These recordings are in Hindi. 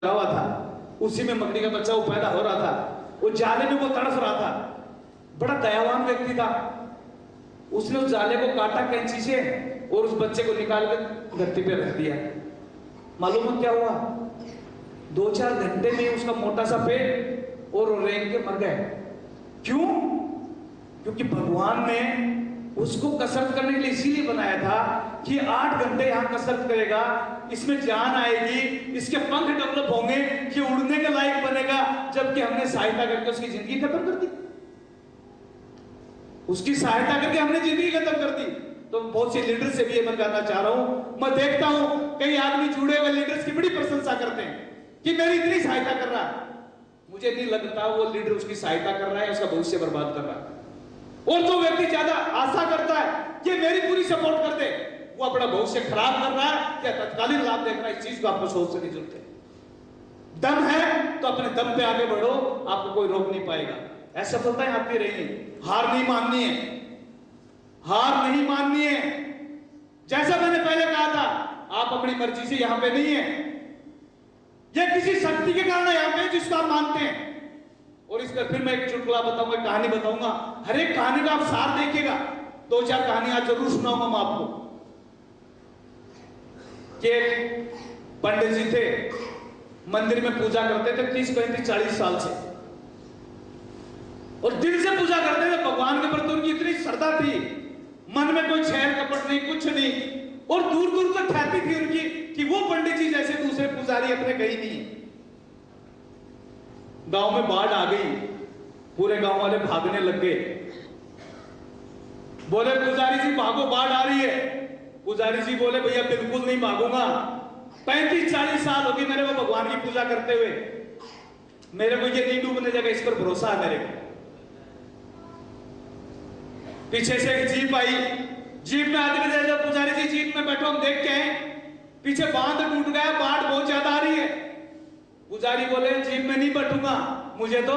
हुआ था, उसी में मकड़ी का बच्चा वो पैदा हो रहा था, वो जाले में वो तड़फ रहा था। बड़ा दयावान व्यक्ति था। उसने उस जाले को काटा कैंची से और उस बच्चे को निकाल कर धरती पे रख दिया। मालूम है क्या हुआ? 2-4 घंटे में उसका मोटा सा पेट और रेंग के मर गए। क्यों? क्योंकि भगवान ने उसको कसरत करने के लिए इसीलिए बनाया था कि 8 घंटे यहां कसरत करेगा, इसमें जान आएगी, इसके पंख डेवलप होंगे कि उड़ने के लायक बनेगा, जबकि हमने सहायता करके उसकी जिंदगी खत्म कर दी। उसकी सहायता करके हमने जिंदगी खत्म कर दी। तो बहुत से लीडर से भी ये मैं कहना चाह रहा हूं, मैं देखता हूं कई आदमी जुड़े हुए लीडर्स की बड़ी प्रशंसा करते हैं कि मेरी इतनी सहायता कर रहा है। मुझे नहीं लगता वो लीडर उसकी सहायता कर रहा है, उसका भविष्य बर्बाद कर रहा है। और जो व्यक्ति ज्यादा आशा करता है कि मेरी पूरी सपोर्ट कर दे, वो अपना भविष्य खराब कर रहा है या तत्कालीन लाभ देख रहा है। इस चीज को आपको सोच से जरूरत है। दम है तो अपने दम पे आगे बढ़ो, आपको कोई रोक नहीं पाएगा। असफलताएं आती रहेंगी, हार नहीं माननी है, हार नहीं माननी है। जैसा मैंने पहले कहा था, आप अपनी मर्जी से यहां पे नहीं है, यह किसी शक्ति के कारण यहां पे जिसको आप मानते हैं। और इस पर फिर मैं एक चुटकुला बताऊंगा, कहानी बताऊंगा। हर एक कहानी का आप सार देखिएगा। 2-4 कहानी आज जरूर सुनाऊंगा मैं आपको। कि पंडित जी थे, मंदिर में पूजा करते थे 30-35-40 साल से, और दिल से पूजा करते थे। भगवान के प्रति उनकी इतनी श्रद्धा थी, मन में कोई छैल कपट नहीं, कुछ नहीं, और दूर दूर तक ख्याति थी उनकी कि वो पंडित जी जैसे दूसरे पुजारी अपने कहीं नहीं। गांव में बाढ़ आ गई, पूरे गांव वाले भागने लग गए। बोले पुजारी जी भागो, बाढ़ आ रही है। पुजारी जी बोले भैया बिल्कुल नहीं भागूंगा, 35-40 साल हो गए मेरे को भगवान की पूजा करते हुए, मेरे को ये नहीं डूबने देगा, इस पर भरोसा है मेरे को। पीछे से एक जीप आई, जीप में आदमी दे दो, पुजारी जी जीप में बैठो, हम देख के आए, पीछे बांध टूट गया, बाढ़ बहुत ज्यादा आ रही है। पुजारी बोले जीप में नहीं बैठूंगा, मुझे तो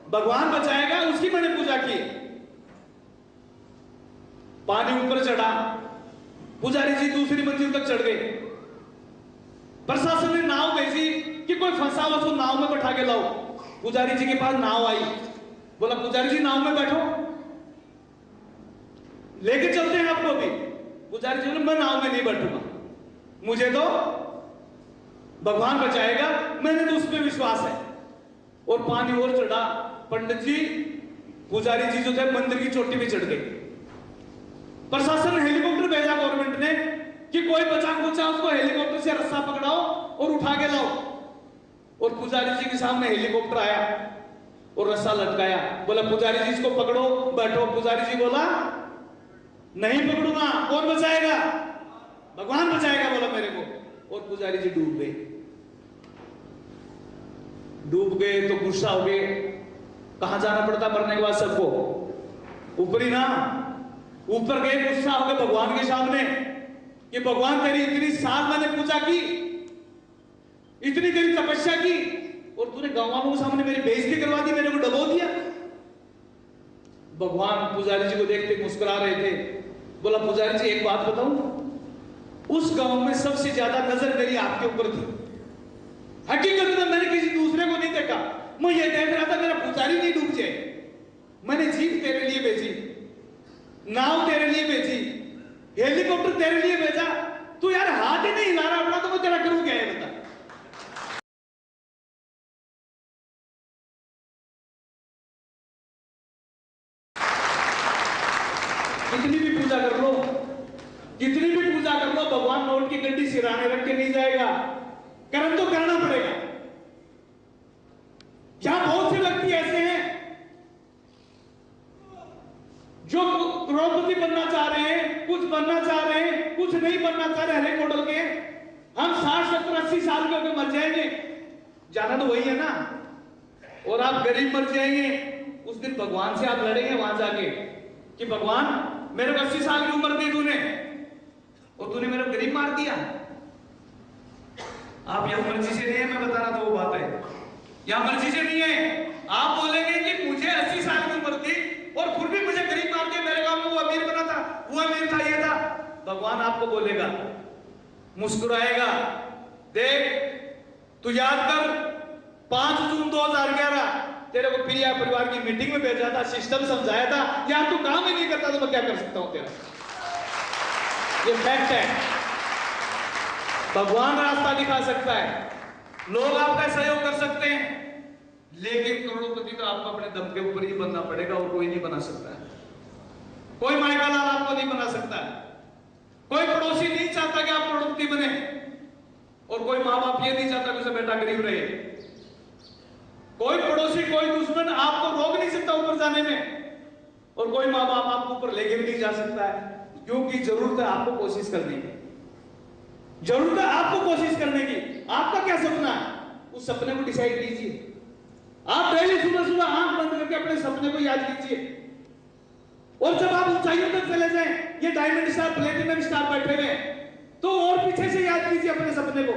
भगवान बचाएगा, उसकी मैंने पूजा की। पानी ऊपर चढ़ा, पुजारी जी दूसरी मंजिल तक चढ़ गए। प्रशासन ने नाव भेजी कि कोई फंसा हुआ उसको नाव में बैठा के लाओ। पुजारी जी के पास नाव आई, बोला पुजारी जी नाव में बैठो, लेके चलते हैं आपको भी। पुजारी जी बोले मैं नाव में नहीं बैठूंगा, मुझे तो भगवान बचाएगा, मैंने तो उस पर विश्वास है। और पानी और चढ़ा, पंडित जी पुजारी जी जो थे मंदिर की चोटी पे चढ़ गए। प्रशासन ने हेलीकॉप्टर भेजा गवर्नमेंट ने कि कोई बचा खुचा उसको हेलीकॉप्टर से रस्सा पकड़ाओ और उठा के लाओ। और पुजारी जी के सामने हेलीकॉप्टर आया और रस्सा लटकाया, बोला पुजारी जी इसको पकड़ो, बैठो। पुजारी जी बोला नहीं पकड़ूंगा, कौन बचाएगा? भगवान बचाएगा, बोला मेरे को। और पुजारी जी डूब गए। डूब गए तो गुस्सा हो गए। कहां जाना पड़ता मरने के बाद सबको? ऊपरी ना। ऊपर गए, गुस्सा हो गए भगवान के सामने कि भगवान तेरी इतनी साल मैंने पूजा की, इतनी तेरी तपस्या की, और तूने गांव वालों के सामने मेरी बेइज्जती करवा दी, मेरे को डबो दिया। भगवान पुजारी जी को देखते मुस्कुरा रहे थे। बोला पुजारी जी एक बात बताऊं, उस गांव में सबसे ज्यादा नजर मेरी आपके ऊपर थी। हकीकत में मैंने किसी दूसरे को नहीं देखा, मैं ये देख रहा था मेरा पुजारी नहीं डूब जाए। मैंने जीप तेरे लिए भेजी, नाव तेरे लिए भेजी, हेलीकॉप्टर तेरे लिए भेजा, तू यार हाथ ही नहीं हिला रहा अपना, तो मैं तेरा करूं क्या है बता? कितनी भी पूजा कर लो, कितनी भी पूजा कर लो, भगवान नोट की गड्डी सिराने रख के नहीं जाएगा, कर्म तो करना पड़ेगा। यहां बहुत से व्यक्ति ऐसे हैं जो करोड़पति बनना चाह रहे हैं, कुछ बनना चाह रहे हैं, कुछ नहीं बनना चाह रहे, हर एक मॉडल के। हम 60, 70, 80 साल के होकर मर जाएंगे, जाना तो वही है ना। और आप गरीब मर जाएंगे, उस दिन भगवान से आप लड़ेंगे वहां जाके कि भगवान मेरे को 80 साल की उम्र दी तूने, और तूने मेरे को गरीब मार दिया। आप यहां मर्जी से नहीं है, मैं बता रहा था वो बात है, यहां मर्जी से नहीं है। आप बोलेंगे कि मुझे 80 साल की उम्र थी और फिर भी मुझे गरीब मार दिया, मेरे गांव में वो अमीर बना था, वो अमीर था, ये था। भगवान आपको बोलेगा, मुस्कुराएगा, देख तू याद कर 5 जून 2011 तेरे को प्रिया परिवार की मीटिंग में भेजा था, सिस्टम समझाया था। यार तू काम ही नहीं करता तो मैं क्या कर सकता हूं तेरा? ये फैक्ट है। भगवान रास्ता दिखा सकता है, लोग आपका सहयोग कर सकते हैं, लेकिन करोड़पति तो आपको अपने दम के ऊपर ही बनना पड़ेगा और कोई नहीं बना सकता है। कोई मायका लाल आपको नहीं बना सकता है। कोई पड़ोसी नहीं चाहता कि आप करोड़पति बने, और कोई माँ बाप ये नहीं चाहता कि उसका बेटा गरीब रहे। कोई पड़ोसी, कोई दुश्मन आपको रोक नहीं सकता ऊपर जाने में, और कोई माँ बाप आपको ऊपर लेके भी नहीं जा सकता है, क्योंकि जरूरत है आपको कोशिश करने की। जरूरत है आपको कोशिश करने की। आपका क्या सपना है, उस सपने को डिसाइड कीजिए। आप पहले सुबह सुबह आंख बंद करके अपने सपने को याद कीजिए, और जब आप ऊंचाइयों तक चले जाएं, ये डायमंड स्टार, प्लेटिनम स्टार बैठे हुए, तो और पीछे से याद कीजिए अपने सपने को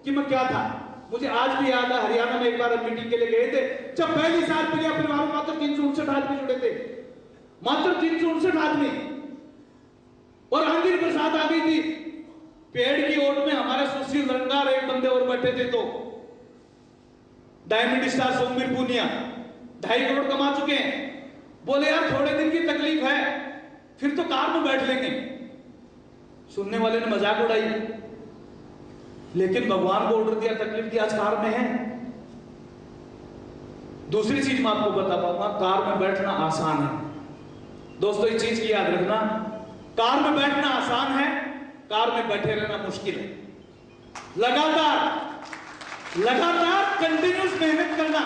कि मैं क्या था। मुझे आज भी याद है, हरियाणा में एक बार हम मीटिंग के लिए गए थे, जब पहली साल प्रिया परिवार में मात्र 359 आदमी जुड़े थे, मात्र 359 आदमी, और आंधी बरसात आ गई थी। पेड़ की ओट में हमारे सुशील रंगार एक बंदे और बैठे थे, तो डायमंड स्टार सोमवीर पूनिया 2.5 करोड़ कमा चुके हैं। बोले यार थोड़े दिन की तकलीफ है, फिर तो कार में बैठ लेंगे। सुनने वाले ने मजाक उड़ाई, लेकिन भगवान को ऑर्डर दिया, तकलीफ दी, आज कार में है। दूसरी चीज मैं आपको बता पाऊंगा, कार में बैठना आसान है। दोस्तों इस चीज की याद रखना, कार में बैठना आसान है, कार में बैठे रहना मुश्किल है। लगातार कंटिन्यूस मेहनत करना,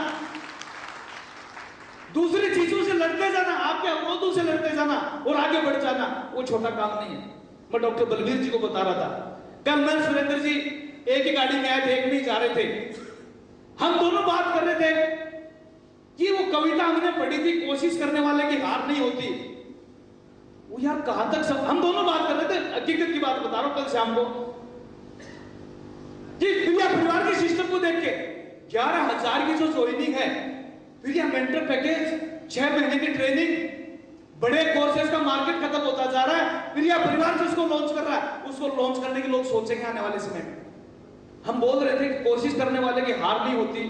दूसरी चीजों से लड़ते जाना, आपके अवरोधों से लड़ते जाना और आगे बढ़ जाना, वो छोटा काम नहीं है। मैं डॉक्टर बलबीर जी को बता रहा था, कल मैं सुरेंद्र जी एक ही गाड़ी में आए थे, एक नहीं जा रहे थे। हम दोनों बात कर रहे थे कि वो कविता हमने पढ़ी थी, कोशिश करने वाले की हार नहीं होती। वो यार कहां तक सब, हम दोनों बात कर रहे थे, हकीकत की बात बता रहा हूं, कल शाम को कि प्रिया परिवार के सिस्टम को देख के 11,000 की जो ज्वाइनिंग है, प्रिया मेंटर पैकेज, 6 महीने की ट्रेनिंग, बड़े कोर्सेज का मार्केट खत्म होता जा रहा है। प्रिया परिवार जिसको लॉन्च कर रहा है, उसको लॉन्च करने के लोग सोचेंगे आने वाले समय में। हम बोल रहे थे कि कोशिश करने वाले की हार नहीं होती।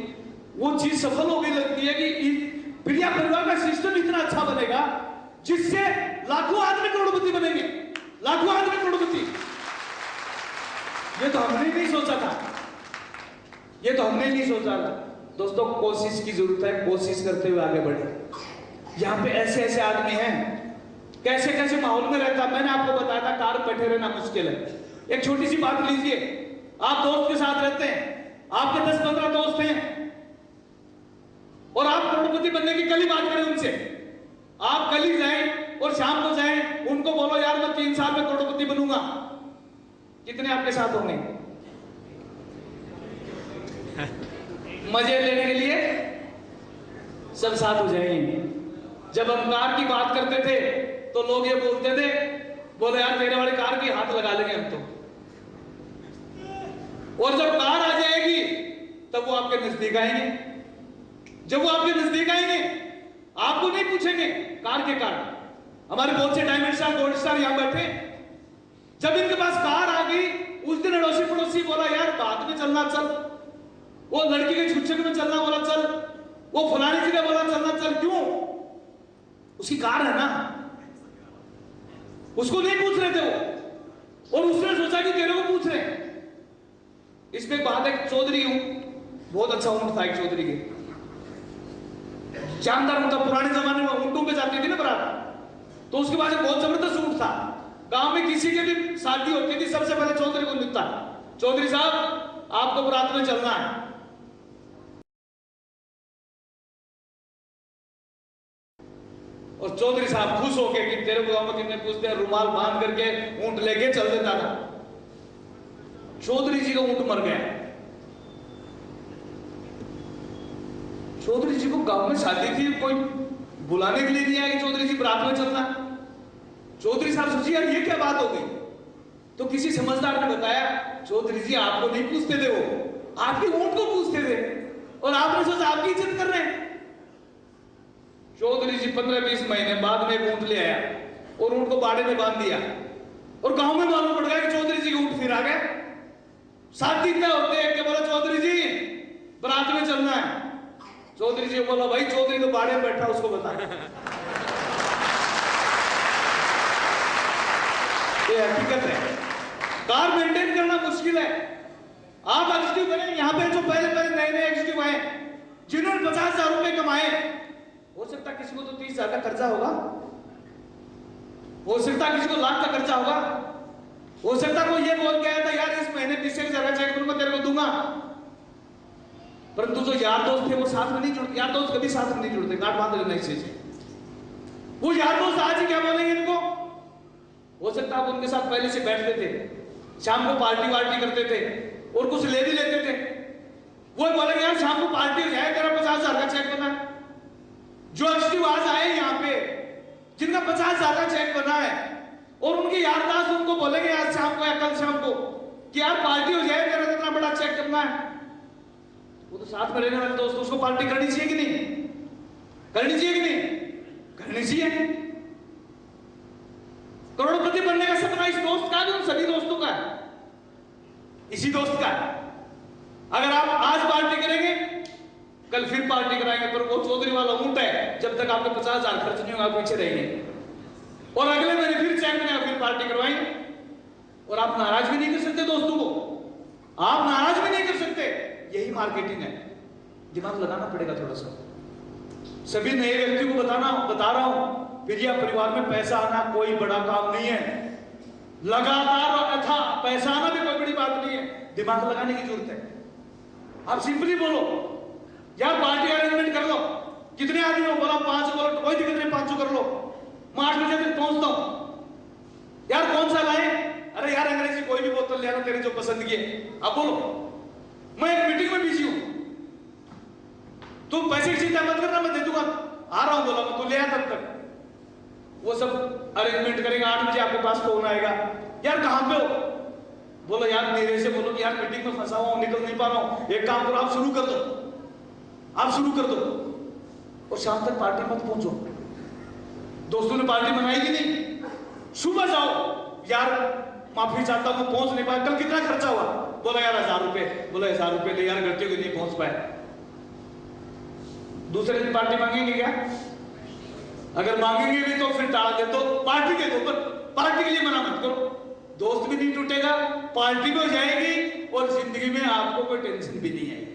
वो चीज सफल हो गई लगती है कि प्रिया परिवार का सिस्टम इतना अच्छा बनेगा जिससे लाखों आदमी करोड़पति बनेंगे, लाखों आदमी करोड़पति। ये तो हमने नहीं सोचा था, ये तो हमने नहीं सोचा था। दोस्तों कोशिश की जरूरत है, कोशिश करते हुए आगे बढ़े। यहाँ पे ऐसे ऐसे आदमी हैं, कैसे कैसे माहौल में रहता। मैंने आपको बताया था कार बैठे रहना मुश्किल है। एक छोटी सी बात लीजिए, आप दोस्त के साथ रहते हैं, आपके 10-15 दोस्त हैं, और आप करोड़पति बनने की कल ही बात करें उनसे। आप कल ही जाएं और शाम को जाएं, उनको बोलो यार मैं 3 साल में करोड़पति बनूंगा, कितने आपके साथ होंगे? मजे लेने के लिए सब साथ हो जाएंगे। जब हम कार की बात करते थे तो लोग ये बोलते थे, बोले यार तेरे वाली कार की हाथ लगा लेंगे हम तो। और जब कार आ जाएगी तब वो आपके नजदीक आएंगे। जब वो आपके नजदीक आएंगे आपको नहीं पूछेंगे कार के कारण। हमारे बहुत से डायमंड स्टार, गोल्ड स्टार यहां बैठे, जब इनके पास कार आ गई, उस दिन अड़ोसी पड़ोसी बोला यार बाद में चलना चल, वो लड़की के छुच्छक में चलना बोला चल, वो फलानी जगह बोला चलना चल। क्यों? उसकी कार है ना, उसको नहीं पूछ रहे थे वो, और उसने सोचा कि तेरे को पूछ रहे। इसमें बात एक चौधरी हूं, बहुत अच्छा ऊंट था एक चौधरी के, शानदार ऊंट था। पुराने जमाने में ऊंटों पे जाती थी ना बारात, तो उसके बाद बहुत जबरदस्त ऊंट था। गांव में किसी की भी शादी होती थी सबसे पहले चौधरी को मिलता, चौधरी साहब आपको बारात में चलना है। और चौधरी साहब खुश होके कि तेरे को गांव में कितने पूछते हैं, रुमाल बांध करके ऊंट लेके चल देता था। चौधरी जी का ऊंट मर गया। चौधरी जी को गांव में शादी थी, कोई बुलाने के लिए नहीं आया कि चौधरी जी बारात में चलना। चौधरी साहब सोचिए यार ये क्या बात हो गई। तो किसी समझदार ने बताया, चौधरी जी आपको नहीं पूछते थे, वो आपके ऊंट को पूछते थे, और आपने सोचा आपकी इज्जत कर रहे हैं। चौधरी जी 15-20 महीने बाद में एक ऊंट ले आया और ऊंट को बाड़े में बांध दिया, और गांव में मालूम पड़ गया कि चौधरी जी के ऊंट फिर आ गए। शादी तय होते हैं कि बोला चौधरी जी चौधरी जी बोला भाई चौधरी तो बाड़े में बैठा, उसको बता। ये हकीकत है, कार मेंटेन करना मुश्किल है। आप एग्जीक्यूटिव बने, यहाँ पे जो पहले पहले नए नए एग्जीक्यूटिव आए जिन्होंने 50,000 रुपए कमाए, हो सकता किसी को तो 30,000 का कर्जा होगा, हो सकता किसी को लाख का कर्जा होगा, हो सकता कोई ये बोल के आया था यार इस महीने 20,000 का चेक तुमको तेरे को दूंगा, परंतु जो यार दोस्त थे वो साथ में नहीं जुड़ते। यार दोस्त कभी साथ में नहीं जुड़ते, गांठ बांध लेना इसे। वो यार दोस्त आज ही क्या बोलेंगे इनको? हो सकता आप उनके साथ पहले से बैठते थे, शाम को पार्टी वार्टी करते थे और कुछ ले भी लेते थे। वो बोलेंगे यार शाम को पार्टी हो जाए, तेरा 50,000 का चेक बना है। जो एग्जीक्यूटिव आज आए यहाँ पे जिनका 50,000 का चेक बना है और उनके यार दोस्त उनको बोलेंगे आज शाम को या कल शाम को कि यार पार्टी हो जाए, तेरा इतना बड़ा चेक करना है, वो तो साथ में रहने वाले दोस्त, उसको पार्टी करनी चाहिए कि नहीं? करनी चाहिए कि नहीं? करनी चाहिए। करोड़पति बनने का सपना इस दोस्त का, उन सभी दोस्तों का, इसी दोस्त का। अगर आप आज पार्टी करेंगे कल फिर पार्टी कराएंगे, पर वो चौधरी वाला ऊंट है, जब तक आपके 50,000 खर्च नहीं होगा आप पीछे रहेंगे और अगले महीने फिर चेक बनेगा, फिर पार्टी करवाएंगे। और आप नाराज भी नहीं कर सकते दोस्तों को, आप नाराज भी नहीं कर सकते। यही मार्केटिंग है, दिमाग लगाना पड़ेगा थोड़ा सा। सभी नए व्यक्ति को बता रहा हूं, प्रिया परिवार में पैसा आना कोई बड़ा काम नहीं है, लगातार और अथा पैसा आना भी कोई बड़ी बात नहीं है, दिमाग लगाने की जरूरत है। आप सिंपली बोलो यार पार्टी अरेंजमेंट कर लो, कितने आदमी हो? बोला 5, बोलो तो कोई दिक्कत नहीं 500 कर लो, मैं 8 बजे तक पहुंचता हूं। यार कौन सा लाए? अरे यार अंग्रेजी कोई भी बोतल ले आना तेरे जो पसंद की है। आप बोलो मैं एक मीटिंग में बिजी हूं, तुम पैसे की चिंता मत करना, मैं दे दूंगा, आ रहा हूं। बोला मैं तो ले आ तब तक। वो सब अरेंजमेंट करेगा, 8 बजे आपके पास फोन आएगा, यार कहां पे हो? बोलो यार मेरे से बोलो कि यार मीटिंग में फंसा हुआ हूं, निकल नहीं पा रहा हूं, एक काम करो आप शुरू कर दो, आप शुरू कर दो और शाम तक पार्टी मत पहुंचो। दोस्तों ने पार्टी बनाई कि नहीं? सुबह जाओ, यार माफी चाहता हूं पहुंच नहीं पाया, कल कितना खर्चा हुआ? बोला यार 1,000 रुपए। बोला 1,000 रुपए ले यार, गलती हुई नहीं पहुंच पाए। दूसरे दिन पार्टी मांगेंगे क्या? अगर मांगेंगे भी तो फिर टाल दे, तो पार्टी दे दो, पर पार्टी के लिए मना मत करो। दोस्त भी नहीं टूटेगा, पार्टी भी हो जाएगी और जिंदगी में आपको कोई टेंशन भी नहीं आएगी।